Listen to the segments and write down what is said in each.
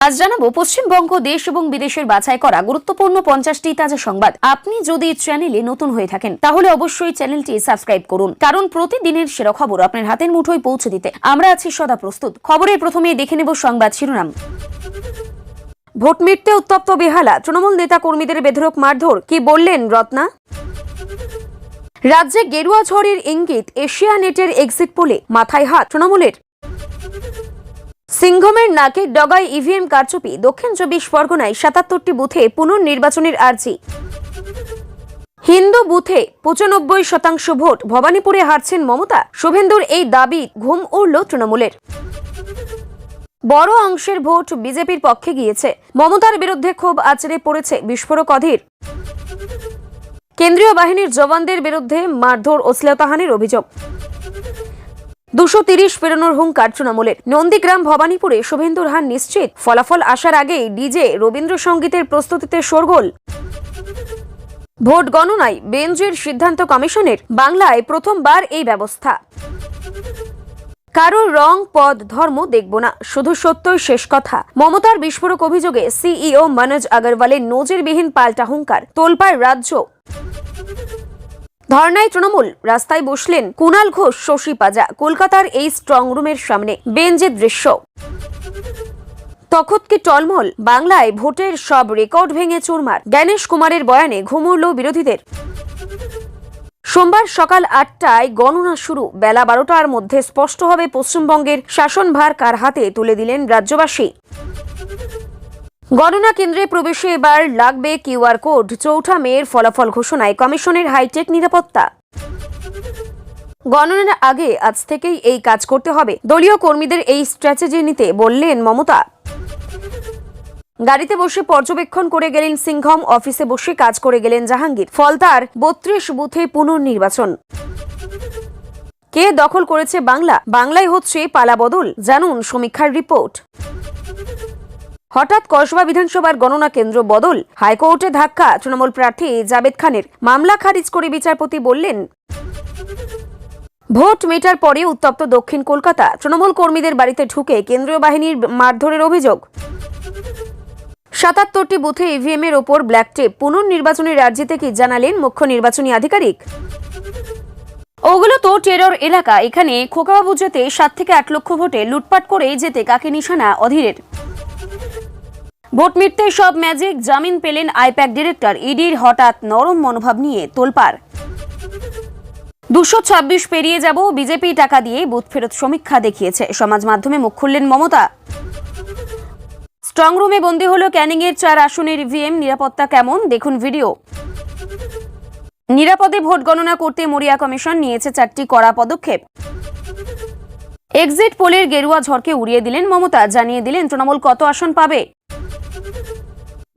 আজ জানাবো পশ্চিমবঙ্গ দেশ এবং বিদেশের বাছাই করা গুরুত্বপূর্ণ 50টি তাজা সংবাদ। আপনি যদি চ্যানেলে নতুন হয়ে থাকেন তাহলে অবশ্যই চ্যানেলটি সাবস্ক্রাইব করুন, কারণ প্রতিদিনের সেরা খবর আপনার হাতের মুঠোয় পৌঁছে দিতে আমরা আছি সদা প্রস্তুত। খবরের প্রথমে দেখে নেব সংবাদ শিরোনাম। ভোট মিটতে উত্তপ্ত বেহালা, তৃণমূল নেতা কর্মীদের বেধড়ক মারধর, কি বললেন রত্না? রাজ্যে গেরুয়া ঝড়ের ইঙ্গিত, এশিয়ানেটের এক্সিট পোলে মাথায় হাত তৃণমূলের। সিংঘমের নাকের ডগায় ইভিএম কারচুপি, দক্ষিণ 24 পরগনায় 77টি বুথে পুনর্নির্বাচনের আর্জি। হিন্দু বুথে 95% ভোট, ভবানীপুরে হারছেন মমতা, শুভেন্দুর এই দাবি ঘুম উড়ল তৃণমূলের। বড় অংশের ভোট বিজেপির পক্ষে গিয়েছে, মমতার বিরুদ্ধে ক্ষোভ আছড়ে পড়েছে বিস্ফোরক অধীর। কেন্দ্রীয় বাহিনীর জওয়ানদের বিরুদ্ধে মারধর ও শ্লীলতাহানির অভিযোগ। 230 পেরোনোর হুঙ্কার তৃণমূলের। নন্দীগ্রাম ভবানীপুরে শুভেন্দুর হার নিশ্চিত, ফলাফল আসার আগেই ডিজে রবীন্দ্রসঙ্গীতের প্রস্তুতিতে শোরগোল। ভোট গণনায় বেঞ্চের সিদ্ধান্ত কমিশনের, বাংলায় প্রথমবার এই ব্যবস্থা। কারোর রং পদ ধর্ম দেখব না, শুধু সত্যই শেষ কথা। মমতার বিস্ফোরক অভিযোগে সিইও মনোজ আগরওয়ালের নজিরবিহীন পাল্টা হুঙ্কার, তোলপাড় রাজ্য। ধর্নায় তৃণমূল, রাস্তায় বসলেন কুণাল ঘোষ, শশী পাজা। কলকাতার এই স্ট্রং রুমের সামনে বেঞ্চের দৃশ্য। তখতকে টলমল, বাংলায় ভোটের সব রেকর্ড ভেঙে চুরমার। জ্ঞানেশ কুমারের বয়ানে ঘুম উড়ল বিরোধীদের। সোমবার সকাল 8টায় গণনা শুরু, বেলা 12টার মধ্যে স্পষ্ট হবে পশ্চিমবঙ্গের শাসনভার কার হাতে তুলে দিলেন রাজ্যবাসী। গণনা কেন্দ্রে প্রবেশে এবার লাগবে কিউআর কোড। 4 মের ফলাফল ঘোষণায় কমিশনের হাইটেক নিরাপত্তা। গণনার আগে আজ থেকেই এই কাজ করতে হবে, দলীয় কর্মীদের এই স্ট্র্যাটেজি নিতে বললেন মমতা। গাড়িতে বসে পর্যবেক্ষণ করে গেলেন সিংঘম, অফিসে বসে কাজ করে গেলেন জাহাঙ্গীর। ফলতার 32 বুথে পুনর্নির্বাচন। কে দখল করেছে বাংলা? বাংলায় হচ্ছে পালাবদল, জানুন সমীক্ষার রিপোর্ট। হঠাৎ কসবা বিধানসভার গণনা কেন্দ্র বদল, হাইকোর্টে ধাক্কা তৃণমূল প্রার্থী জাবেদ খানের। মামলা খারিজ করে বিচারপতি বললেন, ভোট মেটার পরে উত্তপ্ত দক্ষিণ কলকাতা। তৃণমূল কর্মীদের বাড়িতে ঢুকে কেন্দ্রীয় বাহিনীর মারধরের অভিযোগ। 77টি বুথে ইভিএম এর ওপর ব্ল্যাক টেপ, পুনর্নির্বাচনের রাজ্যে কি জানালেন মুখ্য নির্বাচনী আধিকারিক। ওগুলো তো টেরর এলাকা, এখানে খোকাবাবু যেতে 7 থেকে 8 লক্ষ ভোটে লুটপাট করে যেতে কাকে নিশানা অধীরের। ভোট মিটতে সব ম্যাজিক, জামিন পেলেন আইপ্যাক ডিরেক্টর। ইডির হঠাৎ নরম মনোভাব নিয়ে তোলপাড়। 226 পেরিয়ে যাব, বিজেপি টাকা দিয়ে বুথ ফেরত সমীক্ষা দেখিয়েছে। সমাজ মাধ্যমে মুখ খুললেন মমতা। স্ট্রং রুমে বন্দী হলো ক্যানিং এর 4 আসনের ইভিএম, নিরাপত্তা কেমন দেখুন ভিডিও। নিরাপদে ভোট গণনা করতে মরিয়া কমিশন নিয়েছে 4টি কড়া পদক্ষেপ। এক্সিট পোলের গেরুয়া ঝড়কে উড়িয়ে দিলেন মমতা, জানিয়ে দিলেন তৃণমূল কত আসন পাবে।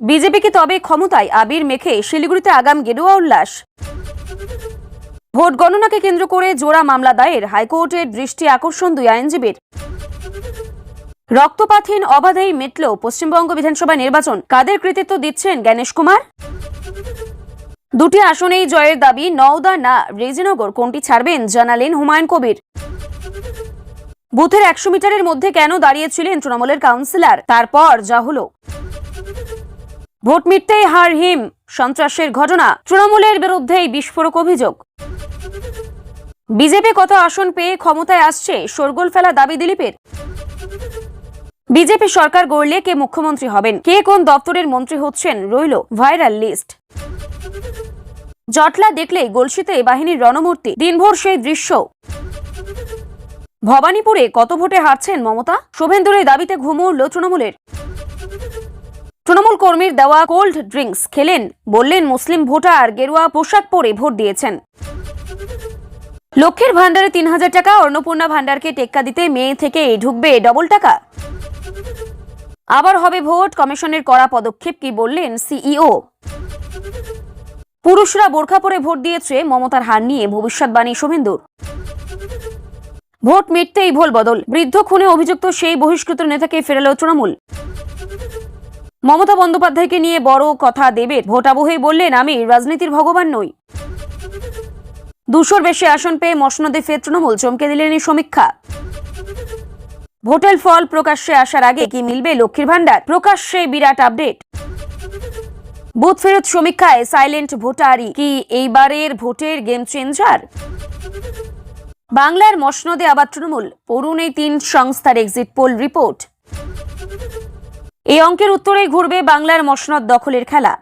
বিজেপিকে তবে ক্ষমতায়, আবির মেখে শিলিগুড়িতে আগাম গেরুয়া উল্লাস। ভোট গণনাকে কেন্দ্র করে জোড়া মামলা দায়ের, হাইকোর্টের দৃষ্টি আকর্ষণ 2 আইনজীবীর। রক্তপাতহীন অবাধেই মিটল পশ্চিমবঙ্গ বিধানসভা নির্বাচন, কাদের কৃতিত্ব দিচ্ছেন জ্ঞানেশ কুমার। 2টি আসনেই জয়ের দাবি, নওদা না রেজিনগর, কোনটি ছাড়বেন জানালেন হুমায়ুন কবির। বুথের 100 মিটারের মধ্যে কেন দাঁড়িয়েছিলেন তৃণমূলের কাউন্সিলর, তারপর যা হলো। ভোট মিটতেই হার হিম, সন্ত্রাসের ঘটনা, তৃণমূলের বিরুদ্ধেই বিস্ফোরক অভিযোগ। বিজেপি কত আসন পেয়ে ক্ষমতায় আসছে, শোরগোল ফেলা দাবি দিলীপের। বিজেপি সরকার গড়লে কে মুখ্যমন্ত্রী হবেন, কে কোন দপ্তরের মন্ত্রী হচ্ছেন, রইল ভাইরাল লিস্ট। জটলা দেখলেই গলসিতে বাহিনীর রণমূর্তি, দিনভর সেই দৃশ্য। ভবানীপুরে কত ভোটে হারছেন মমতা, শুভেন্দুর এই দাবিতে ঘুম উড়ল তৃণমূলের। তৃণমূল কর্মীর দেওয়া কোল্ড ড্রিঙ্কস খেলেন, বললেন মুসলিম ভোটার গেরুয়া পোশাক পরে ভোট দিয়েছেন। লক্ষ্যের ভান্ডারে 3000 টাকা, অন্নপূর্ণা ভান্ডারকে টেক্কা দিতে মে থেকে ঢুকবে ডবল টাকা। আবার হবে ভোট, কমিশনের কড়া পদক্ষেপ, কি বললেন সিইও। পুরুষরা বোরখা পরে ভোট দিয়েছে, মমতার হার নিয়ে ভবিষ্যৎবাণী শুভেন্দুর। ভোট মিটতেই ভোল বদল, বৃদ্ধ খুনে অভিযুক্ত সেই বহিষ্কৃত নেতাকে ফেরালো তৃণমূল। মমতা বন্দ্যোপাধ্যায়কে নিয়ে বড় কথা দেবের, ভোটাবহেই বললেন আমি রাজনীতির ভগবান নই। 200-র বেশি আসন পেয়ে মসনদে ফের তৃণমূল, চমকে দিলেন এই সমীক্ষা। ভোটের ফল প্রকাশ্যে আসার আগে কি মিলবে লক্ষ্মীর ভান্ডার? প্রকাশ্যে বিরাট আপডেট। বুথ ফেরত সমীক্ষায় সাইলেন্ট ভোটারই কি এইবারের ভোটের গেম চেঞ্জার? বাংলার মসনদে আবার তৃণমূল, পড়ুন এই 3 সংস্থার এক্সিট পোল রিপোর্ট। এই অঙ্কের উত্তরেই ঘুরবে বাংলার মসনদ দখলের খেলা।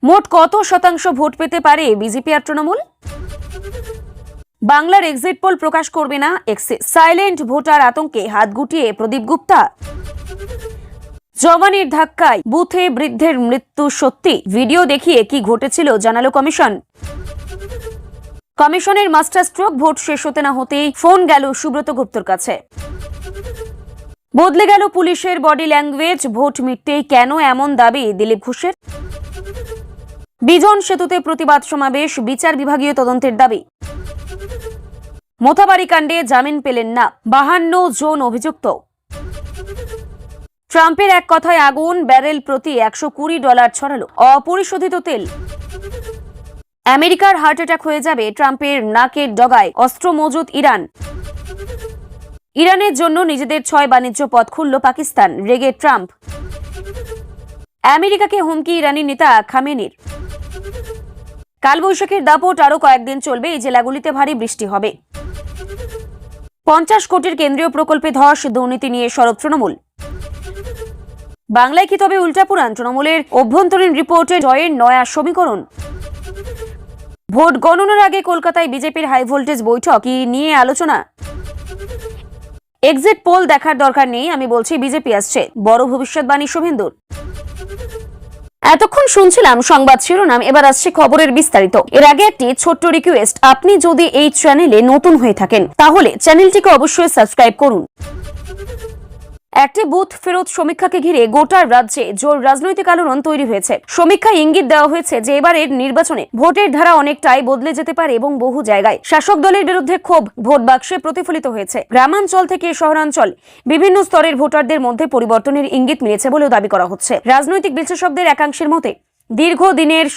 মোট কত শতাংশ ভোট পেতে পারে বিজেপি আর তৃণমূল? বাংলার এক্সিট পোল প্রকাশ করবে না এক্সিস। সাইলেন্ট ভোটার আতঙ্কে হাত গুটিয়ে প্রদীপ গুপ্তা। জওয়ানির ধাক্কায় বুথে বৃদ্ধের মৃত্যু সত্যি, ভিডিও দেখিয়ে কি ঘটেছিল জানালো কমিশন। কমিশনের মাস্টার স্ট্রোক, ভোট শেষ হতে না হতেই ফোন গেল সুব্রত গুপ্তর কাছে। বদলে গেল পুলিশের বডি ল্যাঙ্গুয়েজ, ভোট মিটতেই কেন এমন দাবি দিলীপ ঘোষের? বিজন সেতুতে প্রতিবাদ সমাবেশ, বিচার বিভাগীয় তদন্তের দাবি। মোথাবাড়ি কাণ্ডে জামিন পেলেন না 52 জন অভিযুক্ত। ট্রাম্পের এক কথায় আগুন, ব্যারেল প্রতি $120 ছড়ালো অপরিশোধিত তেল। আমেরিকার হার্ট অ্যাটাক হয়ে যাবে, ট্রাম্পের নাকের ডগায় অস্ত্র মজুত ইরান। ইরানের জন্য নিজেদের 6 বাণিজ্য পথ খুলল পাকিস্তান, রেগে ট্রাম্প। আমেরিকাকে হুমকি ইরানি নেতা খামেনির। কালবৈশাখীর দাপট আরো কয়েকদিন চলবে, এই জেলাগুলিতে ভারী বৃষ্টি হবে। 50 কোটির কেন্দ্রীয় প্রকল্পে ধস, দুর্নীতি নিয়ে সরব তৃণমূল। বাংলায় কি তবে উল্টাপুরাণ? তৃণমূলের অভ্যন্তরীণ রিপোর্টে জয়ের নয়া সমীকরণ। ভোট গণনার আগে কলকাতায় বিজেপির হাই ভোল্টেজ বৈঠক, কি নিয়ে আলোচনা? এক্সিট পোল দেখার দরকার নেই, আমি বলছি বিজেপি আসছে, বড় ভবিষ্যৎবাণী শুভেন্দুর। এতক্ষণ শুনছিলাম সংবাদ শিরোনাম, এবার আসছে খবরের বিস্তারিত। এর আগে একটি ছোট্ট রিকোয়েস্ট, আপনি যদি এই চ্যানেলে নতুন হয়ে থাকেন তাহলে চ্যানেলটিকে অবশ্যই সাবস্ক্রাইব করুন। একটি বুথ ফেরত সমীক্ষাকে ঘিরে গোটা রাজ্যে জোর রাজনৈতিক আলোড়ন তৈরি হয়েছে। সমীক্ষায় ইঙ্গিত দেওয়া হয়েছে যে এবারের নির্বাচনে ভোটের ধারা অনেকটাই বদলে যেতে পারে এবং বহু জায়গায় শাসক দলের বিরুদ্ধে ক্ষোভ ভোট বাক্সে প্রতিফলিত হয়েছে। গ্রামাঞ্চল থেকে শহরাঞ্চল বিভিন্ন স্তরের ভোটারদের মধ্যে পরিবর্তনের ইঙ্গিত মিলেছে বলেও দাবি করা হচ্ছে। রাজনৈতিক বিশ্লেষকদের একাংশের মতে দীর্ঘদিনের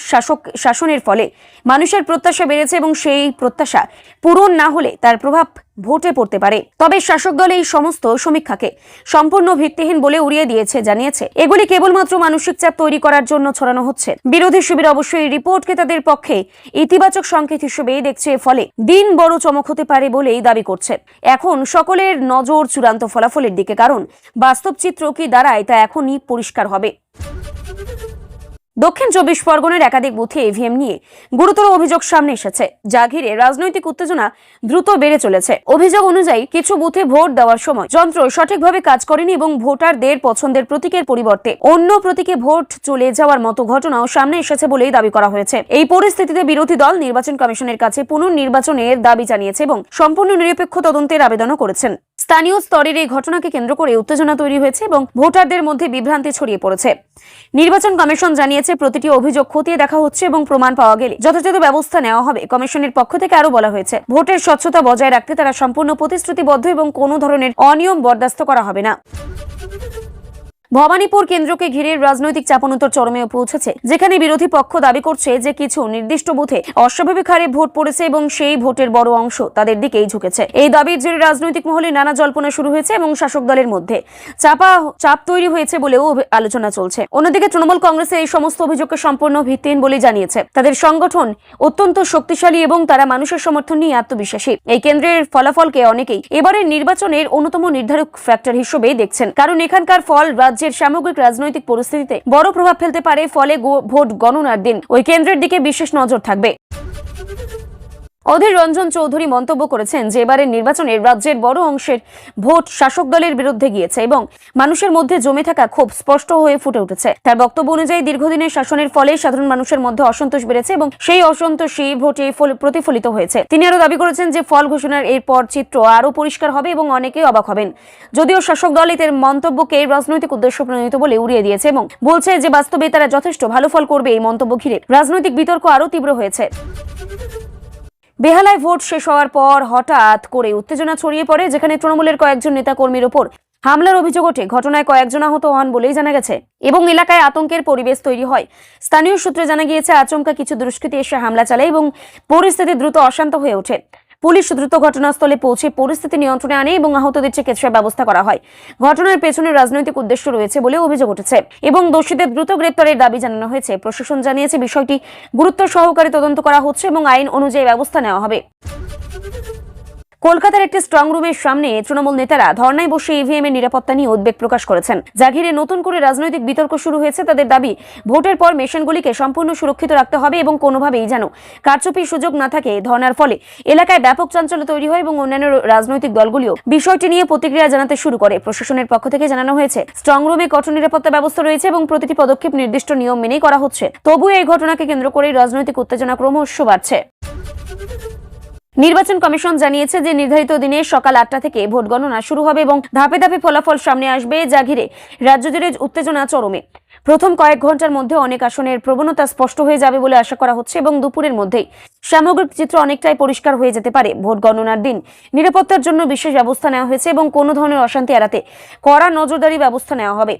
শাসনের ফলে মানুষের প্রত্যাশা বেড়েছে এবং সেই প্রত্যাশা পূরণ না হলে তার প্রভাব ভোটে পড়তে পারে। তবে শাসক দল এই সমস্ত সমীক্ষাকে সম্পূর্ণ ভিত্তিহীন বলে উড়িয়ে দিয়েছে, জানিয়েছে এগুলি কেবলমাত্র মানসিক চাপ তৈরি করার জন্য ছড়ানো হচ্ছে। বিরোধী শিবির অবশ্যই এই রিপোর্টকে তাদের পক্ষে ইতিবাচক সংকেত হিসেবে দেখছে, ফলে দিন বড় চমক হতে পারে বলেই দাবি করছে। এখন সকলের নজর চূড়ান্ত ফলাফলের দিকে, কারণ বাস্তব চিত্র কি দাঁড়ায় তা এখনই পরিষ্কার হবে। দক্ষিণ 24 পরগনার একাধিক বুথে ইভিএম নিয়ে গুরুতর অভিযোগ সামনে এসেছে, যা ঘিরে রাজনৈতিক উত্তেজনা দ্রুত বেড়ে চলেছে। অভিযোগ অনুযায়ী কিছু বুথে ভোট দেওয়ার সময় যন্ত্র সঠিকভাবে কাজ করেনি এবং ভোটারদের পছন্দের প্রতীকের পরিবর্তে অন্য প্রতীকে ভোট চলে যাওয়ার মতো ঘটনাও সামনে এসেছে বলেই দাবি করা হয়েছে। এই পরিস্থিতিতে বিরোধী দল নির্বাচন কমিশনের কাছে পুনর্নির্বাচনের দাবি জানিয়েছে এবং সম্পূর্ণ নিরপেক্ষ তদন্তের আবেদনও করেছেন। স্থানীয় স্তরের এই ঘটনাকে কেন্দ্র করে উত্তেজনা তৈরি হয়েছে এবং ভোটারদের মধ্যে বিভ্রান্তি ছড়িয়ে পড়েছে। নির্বাচন কমিশন জানিয়েছে প্রতিটি অভিযোগ খতিয়ে দেখা হচ্ছে এবং প্রমাণ পাওয়া গেলে যথাযথ ব্যবস্থা নেওয়া হবে। কমিশনের পক্ষ থেকে আরো বলা হয়েছে, ভোটের স্বচ্ছতা বজায় রাখতে তারা সম্পূর্ণ প্রতিশ্রুতিবদ্ধ এবং কোনো ধরনের অনিয়ম বরদাস্ত করা হবে না। ভবানীপুর কেন্দ্রকে ঘিরে রাজনৈতিক চাপানোত্তর চরমে পৌঁছেছে, যেখানে বিরোধী পক্ষ দাবি করছে যে কিছু নির্দিষ্ট বুথে অস্বাভাবিক হারে ভোট পড়েছে এবং সেই ভোটের বড় অংশ তাদের দিকেই ঝুঁকেছে। এই দাবির জেরে রাজনৈতিক মহলে নানা জল্পনা শুরু হয়েছে এবং শাসক দলের মধ্যে চাপ তৈরি হয়েছে বলেও আলোচনা চলছে। অন্যদিকে তৃণমূল কংগ্রেসের এই সমস্ত অভিযোগকে সম্পূর্ণ ভিত্তিহীন বলে জানিয়েছে। তাদের সংগঠন অত্যন্ত শক্তিশালী এবং তারা মানুষের সমর্থন নিয়ে আত্মবিশ্বাসী। এই কেন্দ্রের ফলাফলকে অনেকেই এবারের নির্বাচনের অন্যতম নির্ধারক ফ্যাক্টর হিসেবে দেখছেন, কারণ এখানকার ফল রাজ্যের সামগ্রিক রাজনৈতিক পরিস্থিতিতে বড় প্রভাব ফেলতে পারে। ফলে ভোট গণনার দিন ওই কেন্দ্রের দিকে বিশেষ নজর থাকবে। অধীর রঞ্জন চৌধুরী মন্তব্য করেছেন যে এবারের নির্বাচনে রাজ্যের বড় অংশের ভোট শাসক দলের বিরুদ্ধে গিয়েছে এবং মানুষের মধ্যে জমে থাকা ক্ষোভ স্পষ্ট হয়ে ফুটে উঠেছে। তার বক্তব্য অনুযায়ী দীর্ঘদিনের শাসনের ফলে সাধারণ মানুষের মধ্যে অসন্তোষ বেড়েছে এবং সেই অসন্তোষই ভোটে প্রতিফলিত হয়েছে। তিনি আরো দাবি করেছেন যে ফল ঘোষণার এরপর চিত্র আরো পরিষ্কার হবে এবং অনেকেই অবাক হবেন। যদিও শাসক দল এদের মন্তব্যকে রাজনৈতিক উদ্দেশ্য প্রণোদিত বলে উড়িয়ে দিয়েছে এবং বলছে যে বাস্তবে তারা যথেষ্ট ভালো ফল করবে। এই মন্তব্য ঘিরে রাজনৈতিক বিতর্ক আরো তীব্র হয়েছে। বেহালায় ভোট শেষ হওয়ার পর হঠাৎ করে উত্তেজনা ছড়িয়ে পড়ে, যেখানে তৃণমূলের কয়েকজন নেতাকর্মীর ওপর হামলার অভিযোগ ওঠে। ঘটনায় কয়েকজন আহত হন বলেই জানা গেছে এবং এলাকায় আতঙ্কের পরিবেশ তৈরি হয়। স্থানীয় সূত্রে জানা গিয়েছে আচমকা কিছু দুষ্কৃতী এসে হামলা চালায় এবং পরিস্থিতি দ্রুত অশান্ত হয়ে ওঠে। পুলিশ দ্রুত ঘটনাস্থলে পৌঁছে পরিস্থিতি নিয়ন্ত্রণে আনে এবং আহতদের চিকিৎসার ব্যবস্থা করা হয়। ঘটনার পেছনে রাজনৈতিক উদ্দেশ্য রয়েছে বলে অভিযোগ উঠেছে এবং দোষীদের দ্রুত গ্রেপ্তারের দাবি জানানো হয়েছে। প্রশাসন জানিয়েছে বিষয়টি গুরুত্ব সহকারে তদন্ত করা হচ্ছে এবং আইন অনুযায়ী ব্যবস্থা নেওয়া হবে। কলকাতার একটি স্ট্রং রুমের সামনে তৃণমূল নেতারা ধর্নায় বসে ইভিএম এর নিরাপত্তা নিয়ে উদ্বেগ প্রকাশ করেছেন, যা ঘিরে নতুন করে রাজনৈতিক বিতর্ক শুরু হয়েছে। তাদের দাবি, ভোটের পর মেশিনগুলিকে সম্পূর্ণ সুরক্ষিত রাখতে হবে এবং কোনোভাবেই যেন কারচুপির সুযোগ না থাকে। ধর্নার ফলে এলাকায় ব্যাপক চাঞ্চল্য তৈরি হয় এবং অন্যান্য রাজনৈতিক দলগুলিও বিষয়টি নিয়ে প্রতিক্রিয়া জানাতে শুরু করে। প্রশাসনের পক্ষ থেকে জানানো হয়েছে, স্ট্রং রুমে কঠোর নিরাপত্তা ব্যবস্থা রয়েছে এবং প্রতিটি পদক্ষেপ নির্দিষ্ট নিয়ম মেনেই করা হচ্ছে। তবুও এই ঘটনাকে কেন্দ্র করে রাজনৈতিক উত্তেজনা ক্রমশ বাড়ছে। নির্বাচন কমিশন জানিয়েছে যে নির্ধারিত দিনে সকাল 8টা থেকে ভোট গণনা শুরু হবে এবং ধাপে ধাপে ফলাফল সামনে আসবে, যা ঘিরে রাজ্য জুড়ে উত্তেজনা চরমে। প্রথম কয়েক ঘন্টার মধ্যে অনেক আসনের প্রবণতা স্পষ্ট হয়ে যাবে বলে আশা করা হচ্ছে এবং দুপুরের মধ্যেই সামগ্রিক চিত্র অনেকটাই পরিষ্কার হয়ে যেতে পারে। ভোট গণনার দিন নিরাপত্তার জন্য বিশেষ ব্যবস্থা নেওয়া হয়েছে এবং কোনো ধরনের অশান্তি এড়াতে কড়া নজরদারি ব্যবস্থা নেওয়া হবে।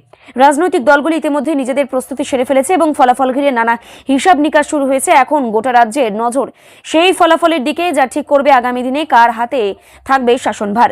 রাজনৈতিক দলগুলি ইতিমধ্যে নিজেদের প্রস্তুতি সেরে ফেলেছে এবং ফলাফল ঘিরে নানা হিসাব নিকাশ শুরু হয়েছে। এখন গোটা রাজ্যের নজর সেই ফলাফলের দিকে, যা ঠিক করবে আগামী দিনে কার হাতে থাকবে শাসনভার।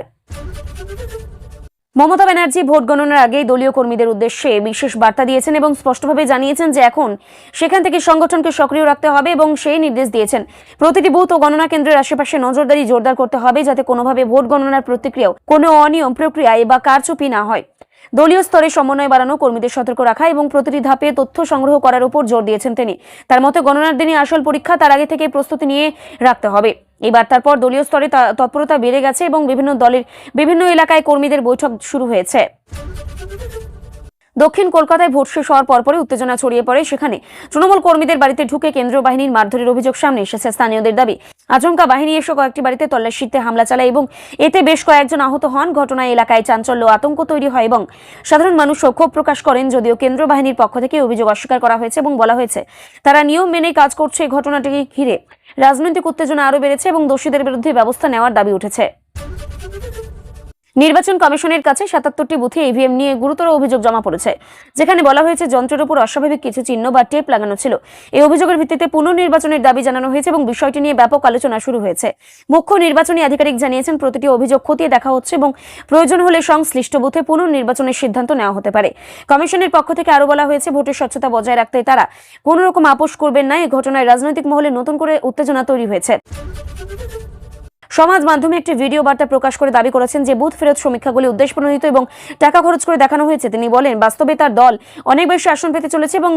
মমতা ব্যানার্জি ভোট গণনার আগেই দলীয় কর্মীদের উদ্দেশ্যে বিশেষ বার্তা দিয়েছেন এবং স্পষ্টভাবে জানিয়েছেন যে এখন সেখান থেকে সংগঠনকে সক্রিয় রাখতে হবে এবং সেই নির্দেশ দিয়েছেন প্রতিটি বুথ ও গণনা কেন্দ্রের আশেপাশে নজরদারি জোরদার করতে হবে, যাতে কোনোভাবে ভোট গণনার প্রতিক্রিয়াও কোনো অনিয়ম প্রক্রিয়ায় বা কারচুপি না হয়। দলীয় স্তরে সমন্বয় বাড়ানো, কর্মীদের সতর্ক রাখা এবং প্রতিটি ধাপে তথ্য সংগ্রহ করার উপর জোর দিয়েছেন তিনি। তার মতে গণনার দিনই আসল পরীক্ষা, তার আগে থেকে প্রস্তুতি নিয়ে রাখতে হবে। এই বার্তার পর দলীয় স্তরে তৎপরতা বেড়ে গেছে এবং বিভিন্ন দলের বিভিন্ন এলাকায় কর্মীদের বৈঠক শুরু হয়েছে। দক্ষিণ কলকাতায় ভোট শেষ হওয়ার পরপরই উত্তেজনা ছড়িয়ে পড়ে। সেখানে তৃণমূল কর্মীদের বাড়িতে ঢুকে কেন্দ্রীয় বাহিনীর মারধরের অভিযোগ সামনে এসেছে। স্থানীয়দের দাবি, আচমকা বাহিনী এসে কয়েকটি বাড়িতে তল্লাশিতে হামলা চালায় এবং এতে বেশ কয়েকজন আহত হন। ঘটনায় এলাকায় চাঞ্চল্য, আতঙ্ক তৈরি হয় এবং সাধারণ মানুষও ক্ষোভ প্রকাশ করেন। যদিও কেন্দ্রীয় বাহিনীর পক্ষ থেকে অভিযোগ অস্বীকার করা হয়েছে এবং বলা হয়েছে তারা নিয়ম মেনে কাজ করছে। ঘটনাটিকে ঘিরে রাজনৈতিক উত্তেজনা আরও বেড়েছে এবং দোষীদের বিরুদ্ধে ব্যবস্থা নেওয়ার দাবি উঠেছে। নির্বাচন কমিশনের কাছে 77টি বুথে ইভিএম নিয়ে গুরুতর অভিযোগ জমা পড়েছে, যেখানে বলা হয়েছে যন্ত্রের উপর অস্বাভাবিক কিছু চিহ্ন বা টেপ লাগানো ছিল। এই অভিযোগের ভিত্তিতে পুনর্নির্বাচনের দাবি জানানো হয়েছে এবং বিষয়টি নিয়ে ব্যাপক আলোচনা শুরু হয়েছে। মুখ্য নির্বাচনী আধিকারিক জানিয়েছেন প্রতিটি অভিযোগ খতিয়ে দেখা হচ্ছে এবং প্রয়োজন হলে সংশ্লিষ্ট বুথে পুনর্নির্বাচনের সিদ্ধান্ত নেওয়া হতে পারে। কমিশনের পক্ষ থেকে আরও বলা হয়েছে ভোটের স্বচ্ছতা বজায় রাখতে তারা কোনো রকম আপোষ করবেন না। এই ঘটনায় রাজনৈতিক মহলে নতুন করে উত্তেজনা তৈরি হয়েছে। সমাজ মাধ্যমে একটি ভিডিও বার্তা প্রকাশ করে দাবি করেছেন যে বুথ ফেরত সমীক্ষাগুলি উদ্দেশ্যপ্রণোদিত এবং টাকা খরচ করে দেখানো হয়েছে। তিনি বলেন, বাস্তবে তার দল অনেক বেশি আসন পেতে চলেছে এবং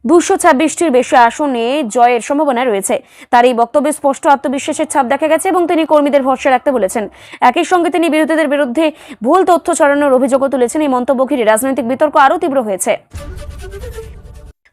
226টির বেশি আসনে জয়ের সম্ভাবনা রয়েছে। তার এই বক্তব্যে স্পষ্ট আত্মবিশ্বাসের ছাপ দেখা গেছে এবং তিনি কর্মীদের ভরসা রাখতে বলেছেন। একই সঙ্গে তিনি বিরোধীদের বিরুদ্ধে ভুল তথ্য ছড়ানোর অভিযোগও তুলেছেন। এই মন্তব্য ঘিরে রাজনৈতিক বিতর্ক আরও তীব্র হয়েছে।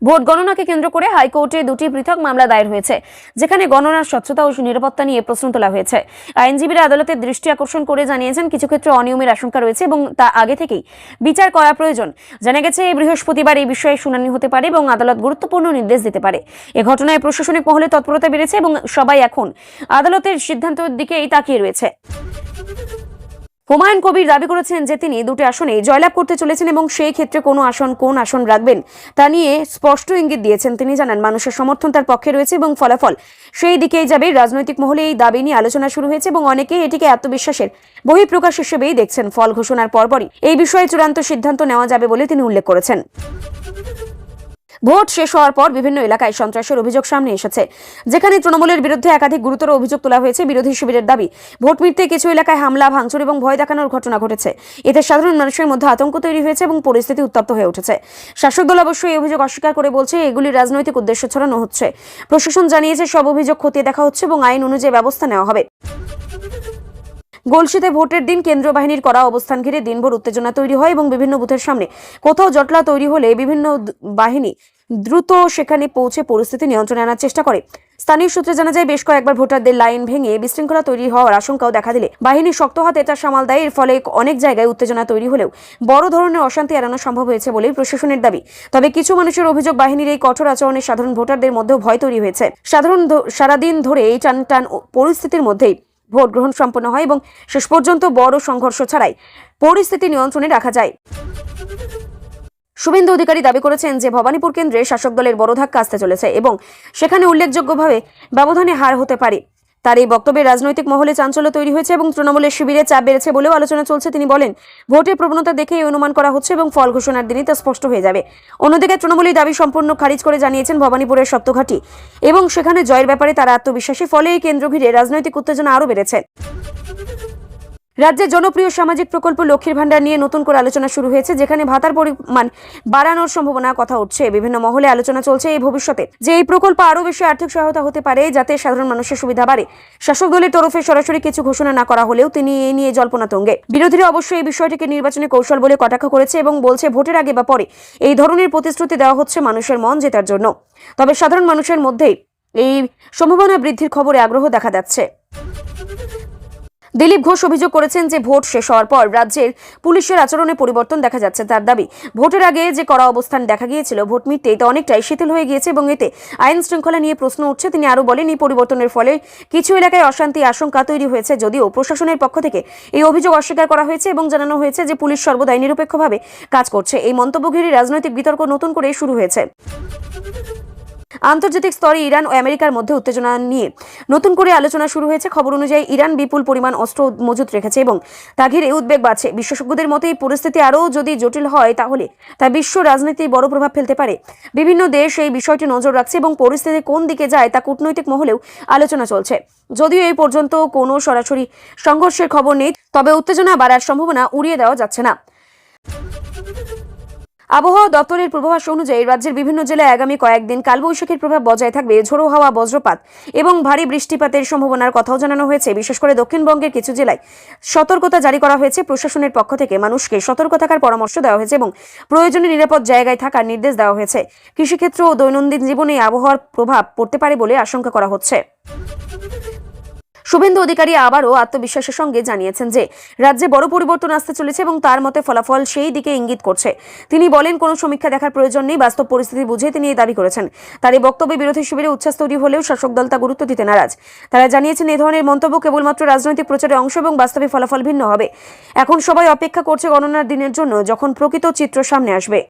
ভোট গণনাকে কেন্দ্র করে হাইকোর্টে দুটি পৃথক মামলা দায়ের হয়েছে, যেখানে গণনার স্বচ্ছতা ও নিরাপত্তা নিয়ে প্রশ্ন তোলা হয়েছে। আইনজীবীরা আদালতের দৃষ্টি আকর্ষণ করে জানিয়েছেন কিছু ক্ষেত্রে অনিয়মের আশঙ্কা রয়েছে এবং তা আগে থেকেই বিচার করা প্রয়োজন। জানা গেছে বৃহস্পতিবার এই বিষয়ে শুনানি হতে পারে এবং আদালত গুরুত্বপূর্ণ নির্দেশ দিতে পারে। এ ঘটনায় প্রশাসনিক মহলে তৎপরতা বেড়েছে এবং সবাই এখন আদালতের সিদ্ধান্তের দিকেই তাকিয়ে রয়েছে। হুমায়ুন কবির দাবি করেছেন যে তিনি দুটি আসনে জয়লাভ করতে চলেছেন এবং সেই ক্ষেত্রে কোন আসন রাখবেন তা নিয়ে স্পষ্ট ইঙ্গিত দিয়েছেন। তিনি জানান মানুষের সমর্থন তার পক্ষে রয়েছে এবং ফলাফল সেই দিকেই যাবে। রাজনৈতিক মহলে এই দাবি নিয়ে আলোচনা শুরু হয়েছে এবং অনেকেই এটিকে আত্মবিশ্বাসের বহিঃপ্রকাশ হিসেবেই দেখছেন। ফল ঘোষণার পরপরই এই বিষয়ে চূড়ান্ত সিদ্ধান্ত নেওয়া যাবে বলে তিনি উল্লেখ করেছেন। ভোট শেষ হওয়ার পর বিভিন্ন এলাকায় সন্ত্রাসের অভিযোগ সামনে এসেছে, যেখানে তৃণমূলের বিরুদ্ধে একাধিক গুরুতর অভিযোগ তোলা হয়েছে। বিরোধী শিবিরের দাবি, ভোট মিটতে কিছু এলাকায় হামলা, ভাঙচুর এবং ভয় দেখানোর ঘটনা ঘটেছে। এতে সাধারণ মানুষের মধ্যে আতঙ্ক তৈরি হয়েছে এবং পরিস্থিতি উত্তপ্ত হয়ে উঠেছে। শাসক দল অবশ্য এই অভিযোগ অস্বীকার করে বলছে এগুলি রাজনৈতিক উদ্দেশ্য ছড়ানো হচ্ছে। প্রশাসন জানিয়েছে সব অভিযোগ খতিয়ে দেখা হচ্ছে এবং আইন অনুযায়ী ব্যবস্থা নেওয়া হবে। গলসিতে ভোটের দিন কেন্দ্রীয় বাহিনীর করা অবস্থান ঘিরে দিনভর উত্তেজনা তৈরি হয় এবং বিভিন্ন বুথের সামনে কোথাও জটলা তৈরি হলে বিভিন্ন বাহিনী দ্রুত সেখানে পৌঁছে পরিস্থিতি নিয়ন্ত্রণে আনার চেষ্টা করে। স্থানীয় সূত্রে জানা যায় বেশ কয়েকবার ভোটারদের লাইন ভেঙে বিশৃঙ্খলা তৈরি হওয়ার আশঙ্কাও দেখা দিলে বাহিনী শক্ত হাতে এটা সামাল দেয়। এর ফলে অনেক জায়গায় উত্তেজনা তৈরি হলেও বড় ধরনের অশান্তি এড়ানো সম্ভব হয়েছে বলেই প্রশাসনের দাবি। তবে কিছু মানুষের অভিযোগ বাহিনীর এই কঠোর আচরণে সাধারণ ভোটারদের মধ্যেও ভয় তৈরি হয়েছে। সারাদিন ধরে এই টান পরিস্থিতির মধ্যেই ভোট গ্রহণ সম্পন্ন হয় এবং শেষ পর্যন্ত বড় সংঘর্ষ ছাড়াই পরিস্থিতি নিয়ন্ত্রণে রাখা যায়। শুভেন্দু অধিকারী দাবি করেছেন যে ভবানীপুর কেন্দ্রে শাসক দলের বড় ধাক্কা আসতে চলেছে এবং সেখানে উল্লেখযোগ্যভাবে ব্যবধানে হার হতে পারে। তার এই বক্তব্যে রাজনৈতিক মহলে চাঞ্চল্য তৈরি হয়েছে এবং তৃণমূলের শিবিরে চাপ বেড়েছে বলেও আলোচনা চলছে। তিনি বলেন, ভোটের প্রবণতা দেখে এই অনুমান করা হচ্ছে এবং ফল ঘোষণার দিনই তা স্পষ্ট হয়ে যাবে। অন্যদিকে তৃণমূলের দাবি সম্পূর্ণ খারিজ করে জানিয়েছেন ভবানীপুরের সপ্তঘাটি এবং সেখানে জয়ের ব্যাপারে তারা আত্মবিশ্বাসী। ফলে এই কেন্দ্র ঘিরে রাজনৈতিক উত্তেজনা আরও বেড়েছে। রাজ্যের জনপ্রিয় সামাজিক প্রকল্প লক্ষ্মীর ভান্ডার নিয়ে নতুন করে আলোচনা শুরু হয়েছে, যেখানে ভাতার পরিমাণ বাড়ানোর সম্ভাবনার কথা উঠছে। বিভিন্ন মহলে আলোচনা চলছে এই ভবিষ্যতে যে এই প্রকল্প আরও বেশি আর্থিক সহায়তা হতে পারে, যাতে সাধারণ মানুষের সুবিধা বাড়ে। শাসক দলের তরফে সরাসরি কিছু ঘোষণা না করা হলেও তিনি এই নিয়ে জল্পনা তুঙ্গে। বিরোধীরা অবশ্যই এই বিষয়টিকে নির্বাচনী কৌশল বলে কটাক্ষ করেছে এবং বলছে ভোটের আগে বা পরে এই ধরনের প্রতিশ্রুতি দেওয়া হচ্ছে মানুষের মন জেতার জন্য। তবে সাধারণ মানুষের মধ্যে এই সম্ভাবনা বৃদ্ধির খবরে আগ্রহ দেখা যাচ্ছে। দিলীপ ঘোষ অভিযোগ করেছেন যে ভোট শেষ হওয়ার পর রাজ্যের পুলিশের আচরণে পরিবর্তন দেখা যাচ্ছে। তার দাবি, ভোটের আগে যে কড়া অবস্থান দেখা গিয়েছিল ভোট মিটতে এটা অনেকটাই শিথিল হয়ে গিয়েছে এবং এতে আইন শৃঙ্খলা নিয়ে প্রশ্ন উঠছে। তিনি আরও বলেন, এই পরিবর্তনের ফলে কিছু এলাকায় অশান্তি আশঙ্কা তৈরি হয়েছে, যদিও প্রশাসনের পক্ষ থেকে এই অভিযোগ অস্বীকার করা হয়েছে এবং জানানো হয়েছে যে পুলিশ সর্বদাই নিরপেক্ষভাবে কাজ করছে। এই মন্তব্য ঘিরে রাজনৈতিক বিতর্ক নতুন করে শুরু হয়েছে। আন্তর্জাতিক স্তরে ইরান ও আমেরিকার মধ্যে উত্তেজনা নিয়ে নতুন করে আলোচনা শুরু হয়েছে। খবর অনুযায়ী ইরান বিপুল পরিমাণ অস্ত্র মজুত রেখেছে এবং তা ঘিরে উদ্বেগ বাড়ছে। বিশেষজ্ঞদের মতে এই পরিস্থিতি আরও যদি জটিল হয় তাহলে তা বিশ্ব রাজনীতি বড় প্রভাব ফেলতে পারে। বিভিন্ন দেশ এই বিষয়টি নজর রাখছে এবং পরিস্থিতি কোন দিকে যায় তা কূটনৈতিক মহলেও আলোচনা চলছে। যদিও এই পর্যন্ত কোনো সরাসরি সংঘর্ষের খবর নেই, তবে উত্তেজনা বাড়ার সম্ভাবনা উড়িয়ে দেওয়া যাচ্ছে না। আবহাওয়া দপ্তরের পূর্বাভাস অনুযায়ী রাজ্যের বিভিন্ন জেলায় আগামী কয়েকদিন কালবৈশাখীর প্রভাব বজায় থাকবে। ঝোড়ো হাওয়া, বজ্রপাত এবং ভারী বৃষ্টিপাতের সম্ভাবনার কথাও জানানো হয়েছে। বিশেষ করে দক্ষিণবঙ্গের কিছু জেলায় সতর্কতা জারি করা হয়েছে। প্রশাসনের পক্ষ থেকে মানুষকে সতর্ক থাকার পরামর্শ দেওয়া হয়েছে এবং প্রয়োজনে নিরাপদ জায়গায় থাকার নির্দেশ দেওয়া হয়েছে। কৃষিক্ষেত্র ও দৈনন্দিন জীবনে আবহাওয়ার প্রভাব পড়তে পারে বলে আশঙ্কা করা হচ্ছে। শুভেন্দু অধিকারী আবারও আত্মবিশ্বাসের সঙ্গে জানিয়েছেন যে রাজ্যে বড় পরিবর্তন আসতে চলেছে এবং তার মতে ফলাফল সেই দিকে ইঙ্গিত করছে। তিনি বলেন, কোনো সমীক্ষা দেখার প্রয়োজন নেই, বাস্তব পরিস্থিতি বুঝে তিনি এই দাবি করেছেন। তার এই বক্তব্যে বিরোধী শিবিরে উচ্ছ্বাস তৈরি হলেও শাসক দল তা গুরুত্ব দিতে নারাজ। তারা জানিয়েছেন, এই ধরনের মন্তব্য কেবলমাত্র রাজনৈতিক প্রচারের অংশ এবং বাস্তবে ফলাফল ভিন্ন হবে। এখন সবাই অপেক্ষা করছে গণনার দিনের জন্য, যখন প্রকৃত চিত্র সামনে আসবে।